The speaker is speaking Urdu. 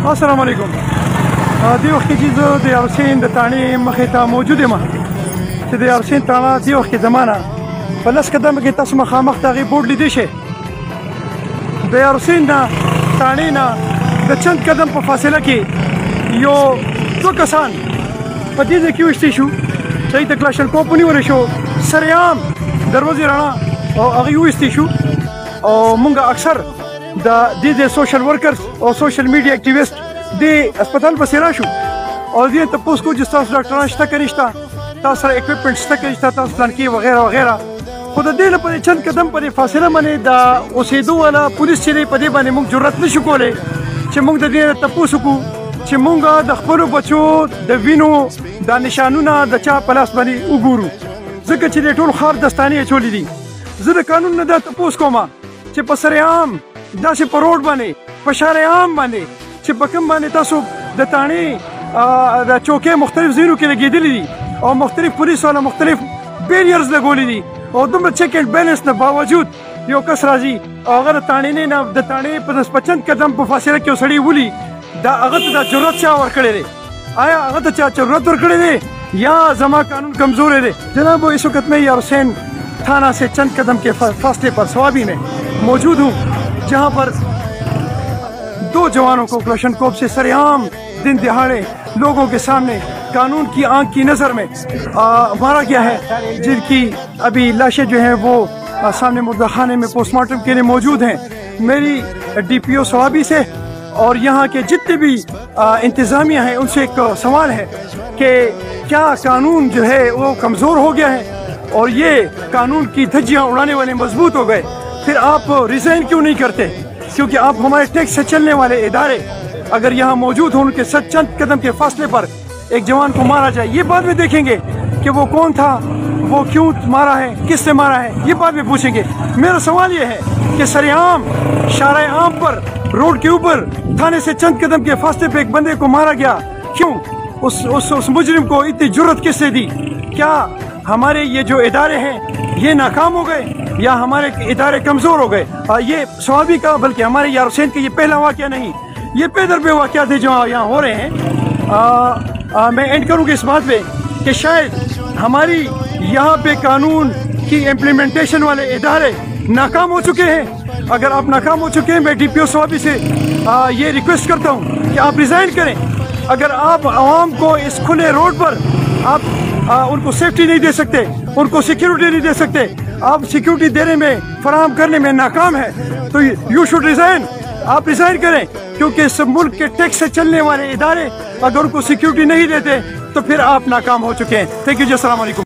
السلام علیکم. دی وخت کې چې زه د یارسین د تاڼې مخې ته موجود یم چې د یارسین تاڼه دی وخت کې زمانه په لس قدمه کې تاسو مخامخ د هغې بورډ لیدی شئ. د یارسین نه تاڼې نه د چند قدم په فاصله کې یو دوه کسان په دې ځای کې ویشتي شو چې هغوی ته کلاشنکوف ونیولی شو، سریعام دروازې رڼا او هغوی وویستې شو. او مونږ اکثر د دې سوشل ورکرز او سوشل میډیا اکټیویسټ دې هسپتال پسې راشو او دې تپوس کو چې ستاسو ډاکټران شته که نشته، تاسو سره اکوپمنټ شته که نشته، تاسو پلانکي وغیره وغیره. خو د دې لپاره چند قدم په دې فاصله باندې د اوسېدو والا پولیس چې دی په دې باندې موږ جرأت نشو کولی چې موږ د دې تپوس وکړو چې موږ د خپلو بچو د وینو دا نشانونه د چا په لاس باندې وګورو، ځکه چې د ټول ښار دستانې اچولي دي. زه د قانون نه دا تپوس کوم چې په سرعام داسې په روډ باندې په شارع عام باندې چې په کوم باندې تاسو د تاڼې د چوکۍ مختلف ځایونو کې لګېدلي دي او مختلف پولیس والا مختلف بیریرز لګولي دي او دومره چیک اینډ بیلنس نه باوجود یو کس راځي او هغه د تاڼې نه د تاڼې په چند قدم په فاصله کې یو سړی ولي، دا هغه ته دا جرأت چا ورکړی دی؟ آیا هغه ته چا جرأت ورکړی دی یا زما قانون کمزور ہے؟ جناب اس وقت میں یارسین تھانہ سے چند قدم کے فاصلے پر صوابی میں موجود ہوں جہاں پر دو جوانوں کو کلاشنکوف سے سرعام دن دہاڑے لوگوں کے سامنے قانون کی آنکھ کی نظر میں مارا گیا ہے، جن کی ابھی لاشیں جو ہیں وہ سامنے مردہ خانے میں پوسٹ مارٹم کے لیے موجود ہیں. میری ڈی پی او صوابی سے اور یہاں کے جتنے بھی انتظامیہ ہیں ان سے ایک سوال ہے کہ کیا قانون جو ہے وہ کمزور ہو گیا ہے اور یہ قانون کی دھجیاں اڑانے والے مضبوط ہو گئے، پھر آپ ریزائن کیوں نہیں کرتے؟ کیونکہ آپ ہمارے ٹیکس سے چلنے والے ادارے اگر یہاں موجود ہوں ان کے چند قدم کے فاصلے پر ایک جوان کو مارا جائے، یہ بعد میں دیکھیں گے کہ وہ کون تھا، وہ کیوں مارا ہے، کس سے مارا ہے، یہ بعد میں پوچھیں گے. میرا سوال یہ ہے کہ سرعام شارع عام پر روڈ کے اوپر تھانے سے چند قدم کے فاصلے پہ ایک بندے کو مارا گیا، کیوں؟ اس مجرم کو اتنی جرأت کس سے دی؟ کیا ہمارے یہ جو ادارے ہیں یہ ناکام ہو گئے یا ہمارے ادارے کمزور ہو گئے؟ یہ صوابی کا بلکہ ہمارے یارسین کا یہ پہلا واقعہ نہیں، یہ پیدر بے واقعات ہیں جو یہاں ہو رہے ہیں. میں اینڈ کروں گا اس بات پہ کہ شاید ہماری یہاں پہ قانون کی امپلیمنٹیشن والے ادارے ناکام ہو چکے ہیں. اگر آپ ناکام ہو چکے ہیں میں ڈی پی او صوابی سے یہ ریکویسٹ کرتا ہوں کہ آپ ریزائن کریں. اگر آپ عوام کو اس کھلے روڈ پر آپ ان کو سیفٹی نہیں دے سکتے، ان کو سیکیورٹی نہیں دے سکتے، آپ سیکیورٹی دینے میں فراہم کرنے میں ناکام ہے تو یو شوڈ ریزائن. آپ ریزائن کریں کیونکہ اس ملک کے ٹیکس سے چلنے والے ادارے اگر ان کو سیکیورٹی نہیں دیتے تو پھر آپ ناکام ہو چکے ہیں. تھینک یو جی، السلام علیکم.